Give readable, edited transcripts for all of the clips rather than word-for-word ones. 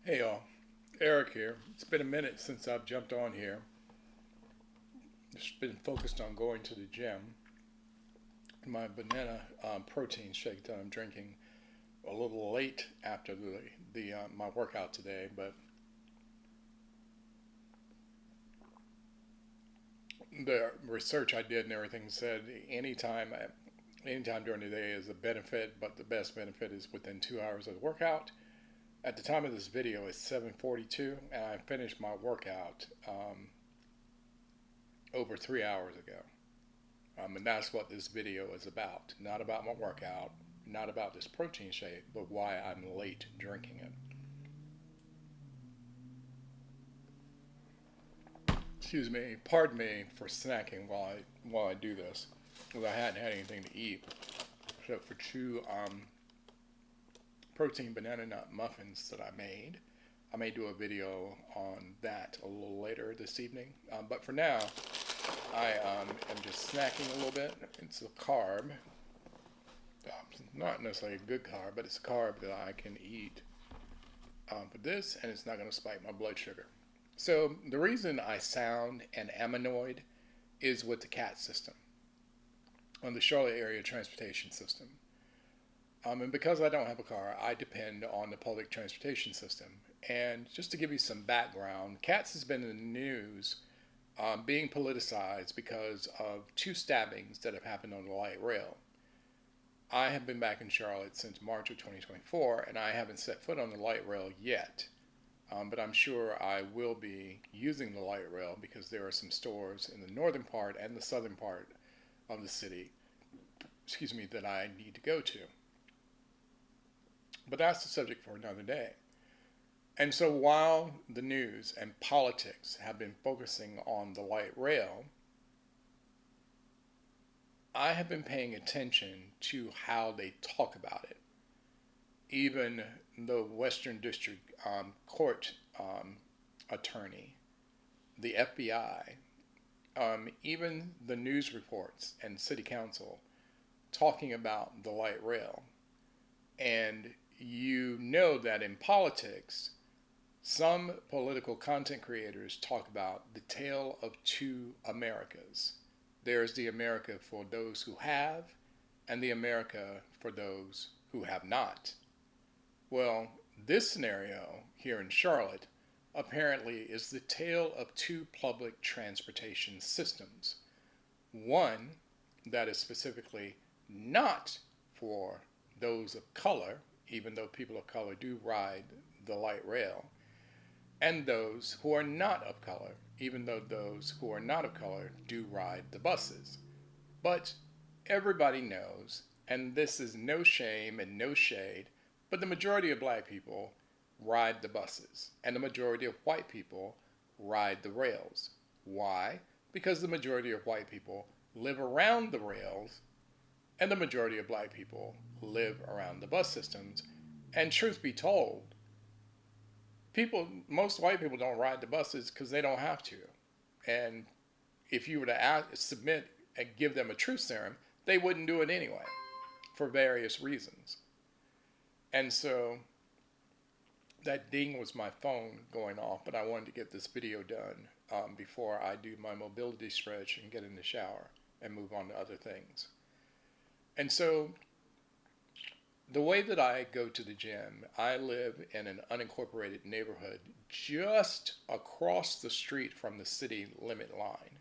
Hey y'all, Eric here. It's been a minute since I've jumped on here. Just been focused on going to the gym. My banana protein shake that I'm drinking a little late after the my workout today, but the research I did and everything said anytime during the day is a benefit, but the best benefit is within 2 hours of the workout. At the time of this video, it's 7:42, and I finished my workout over 3 hours ago. And that's what this video is about. Not about my workout, not about this protein shake, but why I'm late drinking it. Excuse me, pardon me for snacking while I do this, because I hadn't had anything to eat except for two protein banana nut muffins that I made. I may do a video on that a little later this evening, but for now, I am just snacking a little bit. It's a carb, not necessarily a good carb, but it's a carb that I can eat for this, and it's not going to spike my blood sugar. So the reason I sound and am annoyed is with the CAT system on the Charlotte area transportation system. And because I don't have a car, I depend on the public transportation system. And just to give you some background, CATS has been in the news being politicized because of two stabbings that have happened on the light rail. I have been back in Charlotte since March of 2024, and I haven't set foot on the light rail yet. But I'm sure I will be using the light rail because there are some stores in the northern part and the southern part of the city, that I need to go to. But that's the subject for another day. And so while the news and politics have been focusing on the light rail, I have been paying attention to how they talk about it. Even the Western District Court attorney, the FBI, even the news reports and city council talking about the light rail. And you know that in politics, some political content creators talk about the tale of two Americas. There's the America for those who have, and the America for those who have not. Well, this scenario here in Charlotte apparently is the tale of two public transportation systems. One that is specifically not for those of color, even though people of color do ride the light rail, and those who are not of color, even though those who are not of color do ride the buses. But everybody knows, and this is no shame and no shade, but the majority of black people ride the buses, and the majority of white people ride the rails. Why? Because the majority of white people live around the rails, and the majority of black people live around the bus systems. And truth be told, most white people don't ride the buses because they don't have to. And if you were to submit and give them a truth serum, they wouldn't do it anyway for various reasons. And so that ding was my phone going off, but I wanted to get this video done before I do my mobility stretch and get in the shower and move on to other things. And so the way that I go to the gym, I live in an unincorporated neighborhood just across the street from the city limit line.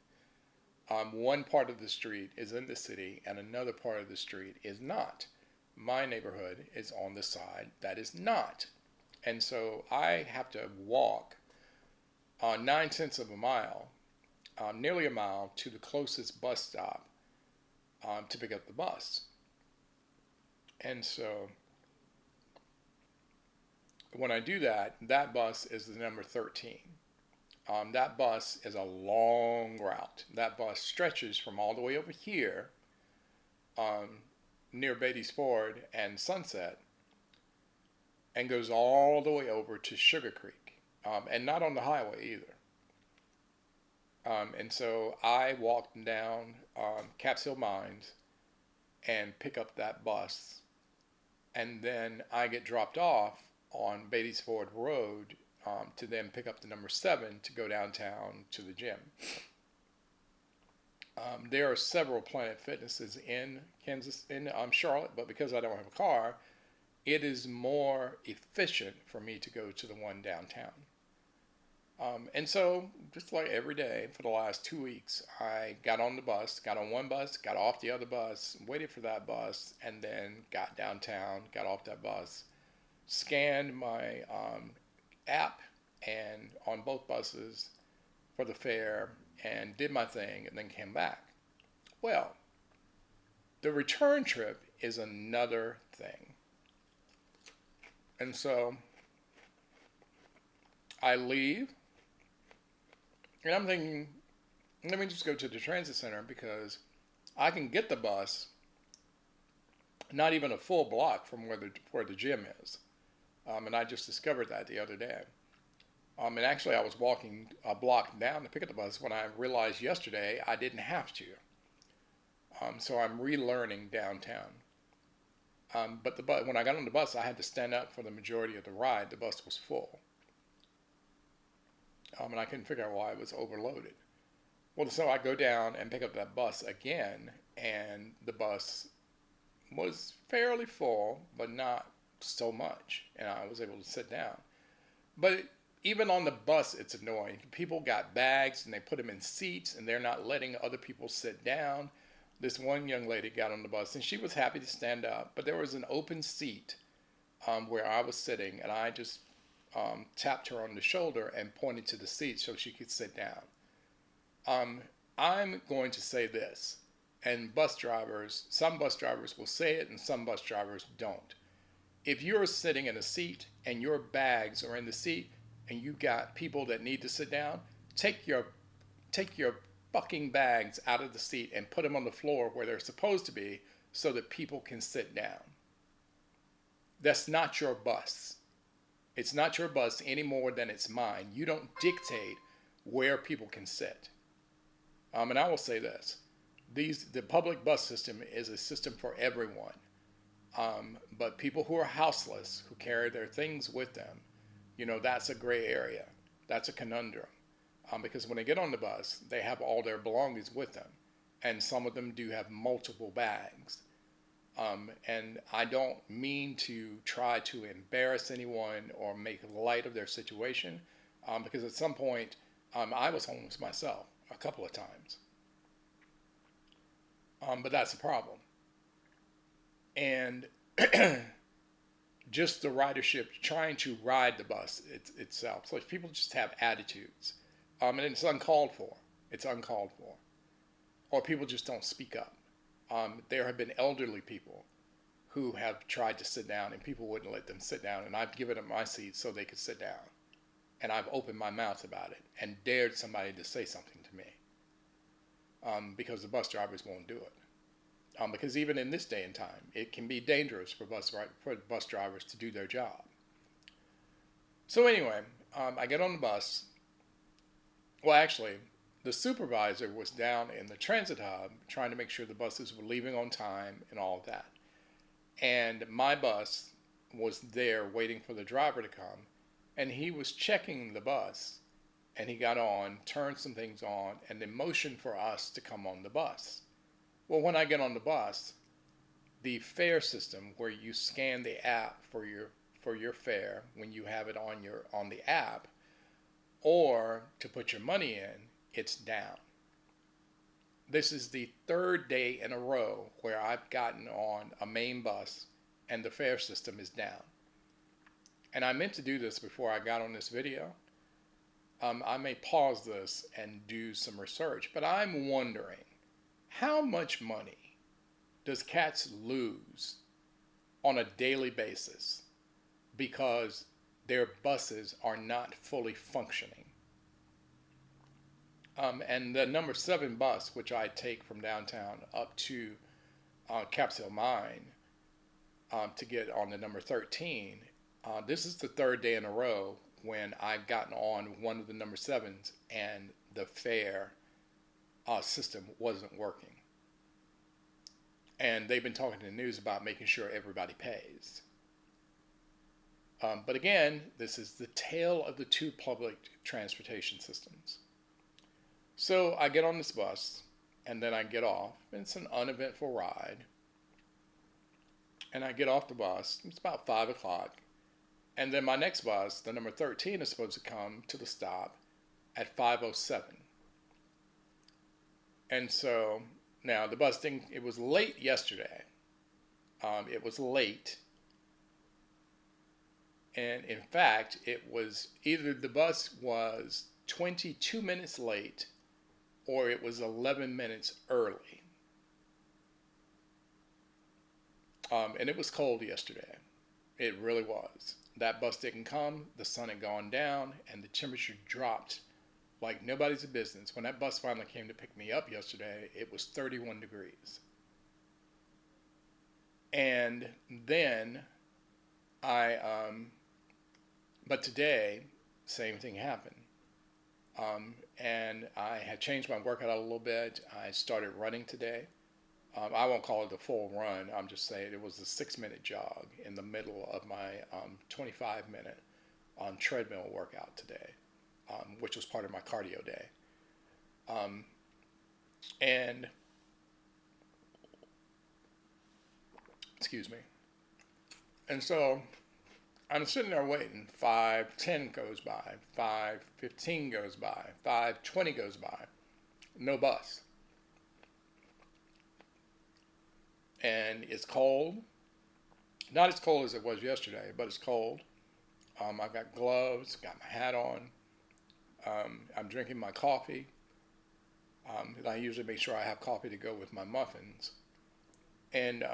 One part of the street is in the city and another part of the street is not. My neighborhood is on the side that is not. And so I have to walk 9/10 of a mile, nearly a mile, to the closest bus stop to pick up the bus. And so when I do that, that bus is the number 13. That bus is a long route. That bus stretches from all the way over here near Beatty's Ford and Sunset and goes all the way over to Sugar Creek, and not on the highway either. And so I walk down Caps Hill Mines and pick up that bus, and then I get dropped off on Beatty's Ford Road to then pick up the number 7 to go downtown to the gym. There are several Planet Fitnesses in Charlotte, but because I don't have a car, it is more efficient for me to go to the one downtown. And so, just like every day for the last 2 weeks, I got on the bus, got on one bus, got off the other bus, waited for that bus, and then got downtown, got off that bus, scanned my app and on both buses for the fare, and did my thing, and then came back. Well, the return trip is another thing. And so I leave, and I'm thinking, let me just go to the transit center because I can get the bus not even a full block from where the gym is. And I just discovered that the other day. And actually, I was walking a block down to pick up the bus when I realized yesterday I didn't have to. So I'm relearning downtown. But when I got on the bus, I had to stand up for the majority of the ride. The bus was full. And I couldn't figure out why it was overloaded. Well, so I go down and pick up that bus again, and the bus was fairly full, but not so much. And I was able to sit down. But even on the bus, it's annoying. People got bags, and they put them in seats, and they're not letting other people sit down. This one young lady got on the bus, and she was happy to stand up, but there was an open seat where I was sitting, and I just tapped her on the shoulder and pointed to the seat so she could sit down. I'm going to say this, and some bus drivers will say it, and some bus drivers don't. If you're sitting in a seat and your bags are in the seat, and you got people that need to sit down, take your fucking bags out of the seat and put them on the floor where they're supposed to be so that people can sit down. That's not your bus. It's not your bus any more than it's mine. You don't dictate where people can sit. And I will say this. The public bus system is a system for everyone. But people who are houseless, who carry their things with them, that's a gray area. That's a conundrum. Because when they get on the bus, they have all their belongings with them. And some of them do have multiple bags. And I don't mean to try to embarrass anyone or make light of their situation. Because at some point, I was homeless myself a couple of times. But that's a problem. And just the ridership, trying to ride the bus itself. So if people just have attitudes. And it's uncalled for. It's uncalled for. Or people just don't speak up. There have been elderly people who have tried to sit down and people wouldn't let them sit down. And I've given them my seat so they could sit down. And I've opened my mouth about it and dared somebody to say something to me. Because the bus drivers won't do it. Because even in this day and time, it can be dangerous for bus drivers to do their job. So anyway, I get on the bus. Well, actually, the supervisor was down in the transit hub trying to make sure the buses were leaving on time and all of that. And my bus was there waiting for the driver to come, and he was checking the bus, and he got on, turned some things on, and then motioned for us to come on the bus. Well, when I get on the bus, the fare system where you scan the app for your fare when you have it on the app, or to put your money in, it's down. This is the third day in a row where I've gotten on a main bus and the fare system is down. And I meant to do this before I got on this video. I may pause this and do some research, but I'm wondering, how much money does cats lose on a daily basis because their buses are not fully functioning? And the number 7 bus, which I take from downtown up to Capitol Mine to get on the number 13, this is the third day in a row when I've gotten on one of the number 7s and the fare system wasn't working. And they've been talking to the news about making sure everybody pays. But again, this is the tale of the two public transportation systems. So I get on this bus and then I get off. It's an uneventful ride. And I get off the bus. It's about 5 o'clock. And then my next bus, the number 13, is supposed to come to the stop at 5:07. And so now the bus didn't, it was late yesterday. It was late. And in fact, it was either the bus was 22 minutes late or it was 11 minutes early. And it was cold yesterday. It really was. That bus didn't come, the sun had gone down, and the temperature dropped like nobody's business. When that bus finally came to pick me up yesterday, it was 31 degrees. And then but today, same thing happened. And I had changed my workout a little bit. I started running today. I won't call it a full run. I'm just saying it was a 6-minute jog in the middle of my 25-minute treadmill workout today, which was part of my cardio day. And, excuse me. And so I'm sitting there waiting. 5:10 goes by. 5:15 goes by. 5:20 goes by. No bus. And it's cold. Not as cold as it was yesterday, but it's cold. I've got gloves, got my hat on. I'm drinking my coffee. And I usually make sure I have coffee to go with my muffins. And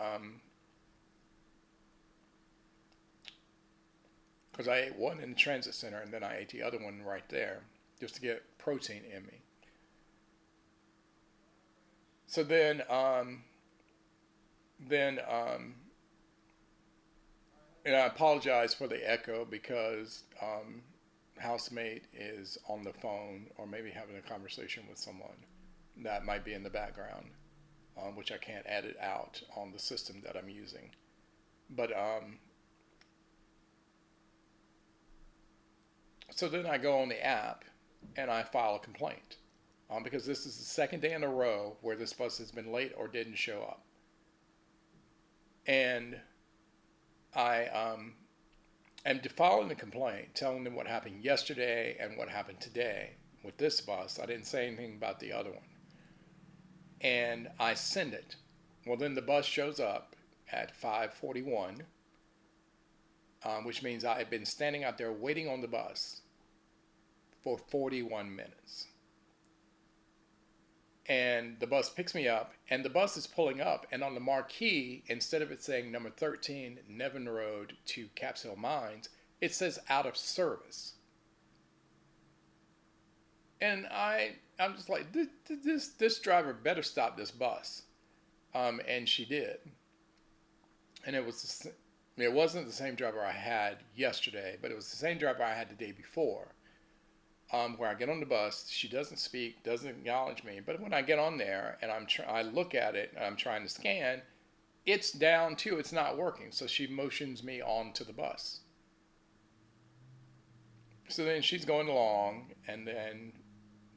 because I ate one in the transit center and then I ate the other one right there just to get protein in me. So then and I apologize for the echo because housemate is on the phone or maybe having a conversation with someone that might be in the background, which I can't edit out on the system that I'm using. But so then I go on the app and I file a complaint because this is the second day in a row where this bus has been late or didn't show up. And I am filing the complaint, telling them what happened yesterday and what happened today with this bus. I didn't say anything about the other one. And I send it. Well, then the bus shows up at 5:41, which means I had been standing out there waiting on the bus for 41 minutes. And the bus picks me up, and the bus is pulling up, and on the marquee, instead of it saying number 13, Nevin Road to Caps Hill Mines, it says out of service. And I'm just like, this driver better stop this bus. And she did. And it wasn't the same driver I had yesterday, but it was the same driver I had the day before. Where I get on the bus, she doesn't speak, doesn't acknowledge me. But when I get on there and I look at it and I'm trying to scan, it's down too. It's not working. So she motions me onto the bus. So then she's going along and then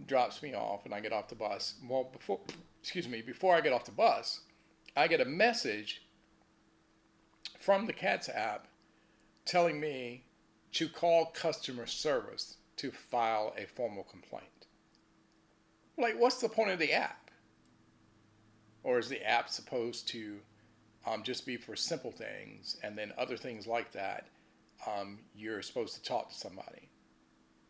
drops me off and I get off the bus. Well, before I get off the bus, I get a message from the CATS app telling me to call customer service to file a formal complaint. Like, what's the point of the app? Or is the app supposed to just be for simple things, and then other things like that, you're supposed to talk to somebody?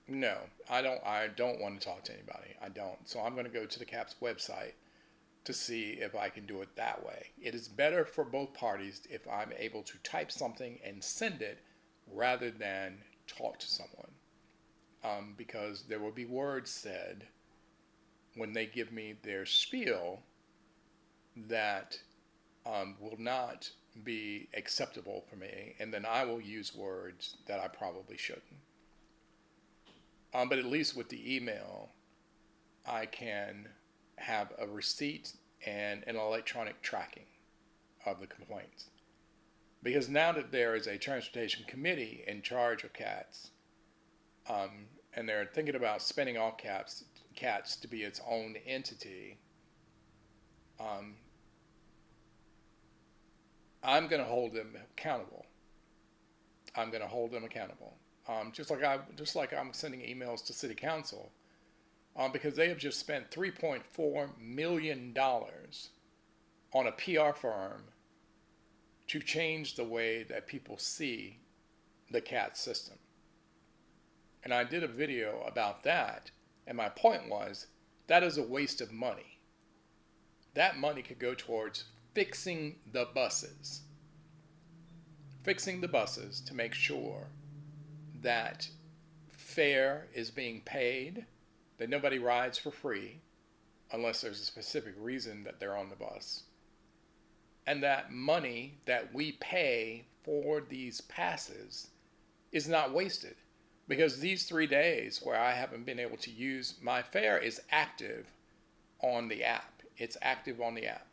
No, I don't want to talk to anybody. I don't. So I'm going to go to the CAPS website to see if I can do it that way. It is better for both parties if I'm able to type something and send it rather than talk to someone. Because there will be words said when they give me their spiel that will not be acceptable for me, and then I will use words that I probably shouldn't. But at least with the email, I can have a receipt and an electronic tracking of the complaints. Because now that there is a transportation committee in charge of cats, and they're thinking about spinning off cats to be its own entity, um, I'm going to hold them accountable. I'm going to hold them accountable. Just like I'm sending emails to City Council, because they have just spent $3.4 million on a PR firm to change the way that people see the CAT system. And I did a video about that, and my point was that is a waste of money. That money could go towards fixing the buses. Fixing the buses to make sure that fare is being paid, that nobody rides for free unless there's a specific reason that they're on the bus. And that money that we pay for these passes is not wasted. Because these 3 days where I haven't been able to use my fare is active on the app. It's active on the app.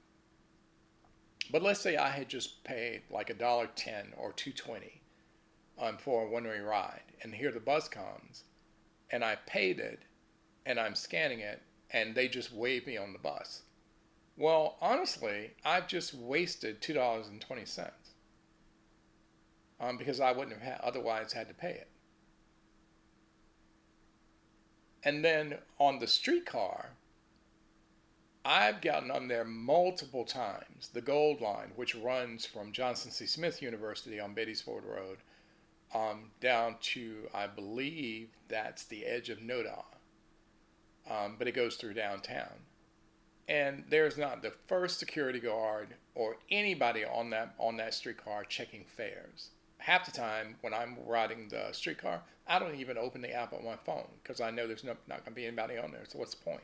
But let's say I had just paid like $1.10 or $2.20 for a one-way ride, and here the bus comes, and I paid it, and I'm scanning it, and they just wave me on the bus. Well, honestly, I've just wasted $2.20 because I wouldn't have otherwise had to pay it. And then on the streetcar, I've gotten on there multiple times, the Gold Line, which runs from Johnson C. Smith University on Beatty's-Ford Road down to, I believe that's the edge of Noda, but it goes through downtown. And there's not the first security guard or anybody on that streetcar checking fares. Half the time when I'm riding the streetcar, I don't even open the app on my phone because I know there's not going to be anybody on there. So what's the point?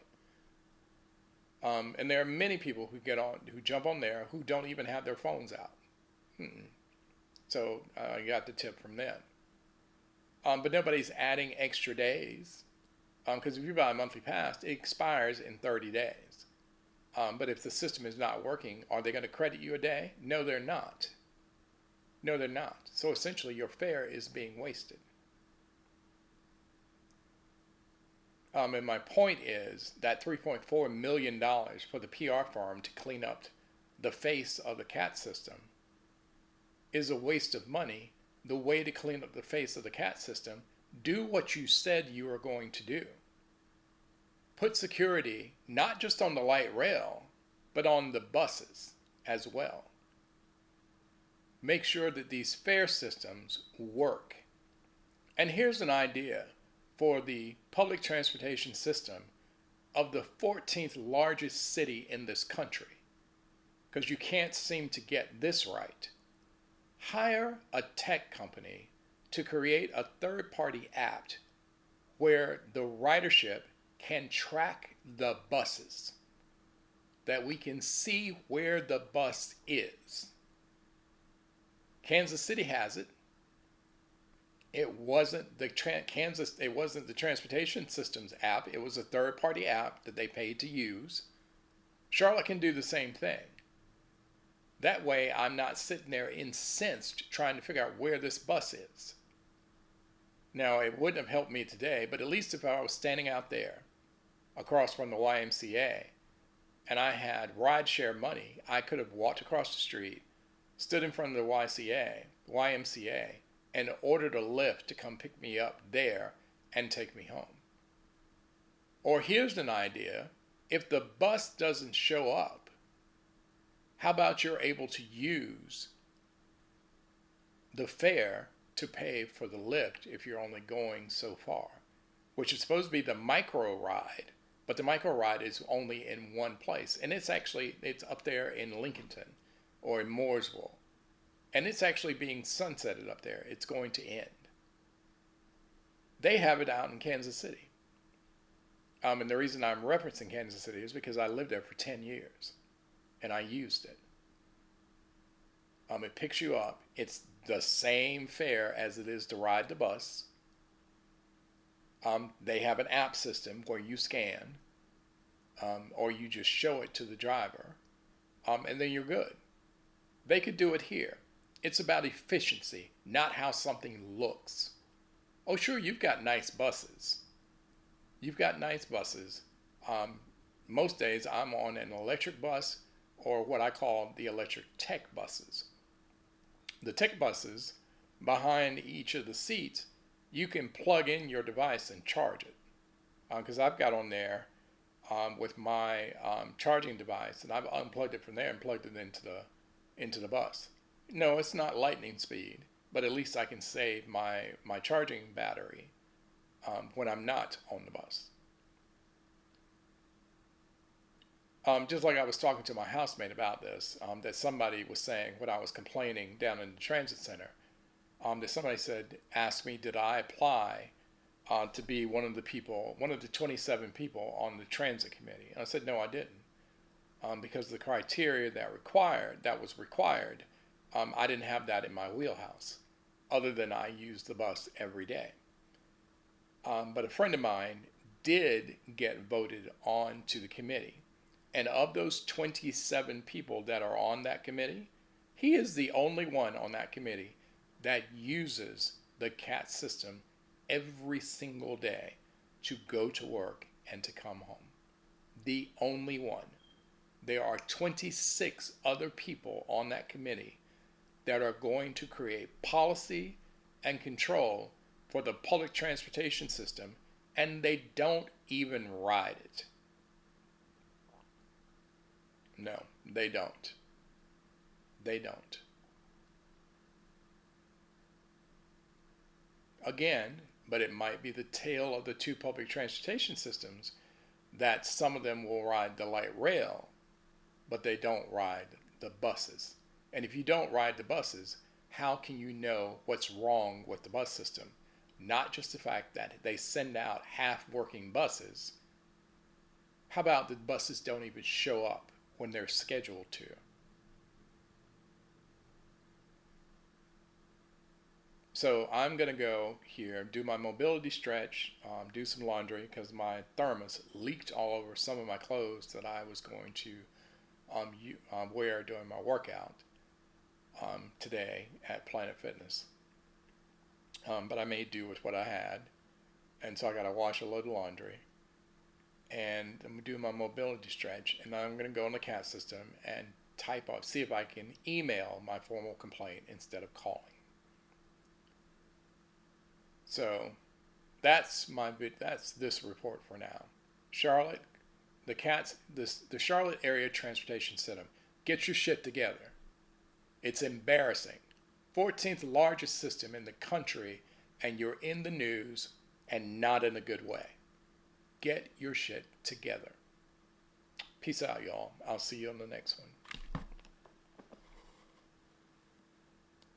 And there are many people who jump on there who don't even have their phones out. So I got the tip from them. But nobody's adding extra days because if you buy a monthly pass, it expires in 30 days. But if the system is not working, are they going to credit you a day? No, they're not. No, they're not. So essentially, your fare is being wasted. And my point is that $3.4 million for the PR firm to clean up the face of the CAT system is a waste of money. The way to clean up the face of the CAT system, do what you said you were going to do. Put security not just on the light rail, but on the buses as well. Make sure that these fare systems work. And here's an idea for the public transportation system of the 14th largest city in this country, because you can't seem to get this right. Hire a tech company to create a third-party app where the ridership can track the buses, that we can see where the bus is. Kansas City has it. It wasn't the transportation systems app. It was a third-party app that they paid to use. Charlotte can do the same thing. That way, I'm not sitting there incensed trying to figure out where this bus is. Now, it wouldn't have helped me today, but at least if I was standing out there across from the YMCA and I had rideshare money, I could have walked across the street, stood in front of the YMCA, and ordered a Lyft to come pick me up there and take me home. Or here's an idea. If the bus doesn't show up, how about you're able to use the fare to pay for the Lyft if you're only going so far, which is supposed to be the micro ride, but the micro ride is only in one place. And it's up there in Lincolnton or in Mooresville. And it's actually being sunsetted up there. It's going to end. They have it out in Kansas City. And the reason I'm referencing Kansas City is because I lived there for 10 years. And I used it. It picks you up. It's the same fare as it is to ride the bus. They have an app system where you scan. Or you just show it to the driver. And then you're good. They could do it here. It's about efficiency, not how something looks. Oh, sure, you've got nice buses. You've got nice buses. Um, Most days I'm on an electric bus or what I call the electric tech buses. The tech buses, behind each of the seats, you can plug in your device and charge it. Because I've got on there with my charging device, and I've unplugged it from there and plugged it into the bus. No, it's not lightning speed, but at least I can save my charging battery when I'm not on the bus. Just like I was talking to my housemate about this, that somebody was saying when I was complaining down in the transit center, that somebody said, asked me, did I apply to be one of the people, one of the 27 people on the transit committee? And I said, no, I didn't, because the criteria that was required, I didn't have that in my wheelhouse, other than I use the bus every day. But a friend of mine did get voted on to the committee. And of those 27 people that are on that committee, he is the only one on that committee that uses the CAT system every single day to go to work and to come home. The only one. There are 26 other people on that committee that are going to create policy and control for the public transportation system, and they don't even ride it. No, they don't. They don't. Again, but it might be the tale of the two public transportation systems that some of them will ride the light rail, but they don't ride the buses. And if you don't ride the buses, how can you know what's wrong with the bus system? Not just the fact that they send out half-working buses. How about the buses don't even show up when they're scheduled to? So I'm going to go here, do my mobility stretch, do some laundry because my thermos leaked all over some of my clothes that I was going to wear during my workout today at Planet Fitness. But I made do with what I had. And so I got to wash a load of laundry. And I'm going to do my mobility stretch. And I'm going to go on the CAT system and type up, see if I can email my formal complaint instead of calling. So that's this report for now. Charlotte, the Charlotte area transportation system. Get your shit together. It's embarrassing. 14th largest system in the country, and you're in the news, and not in a good way. Get your shit together. Peace out, y'all. I'll see you on the next one.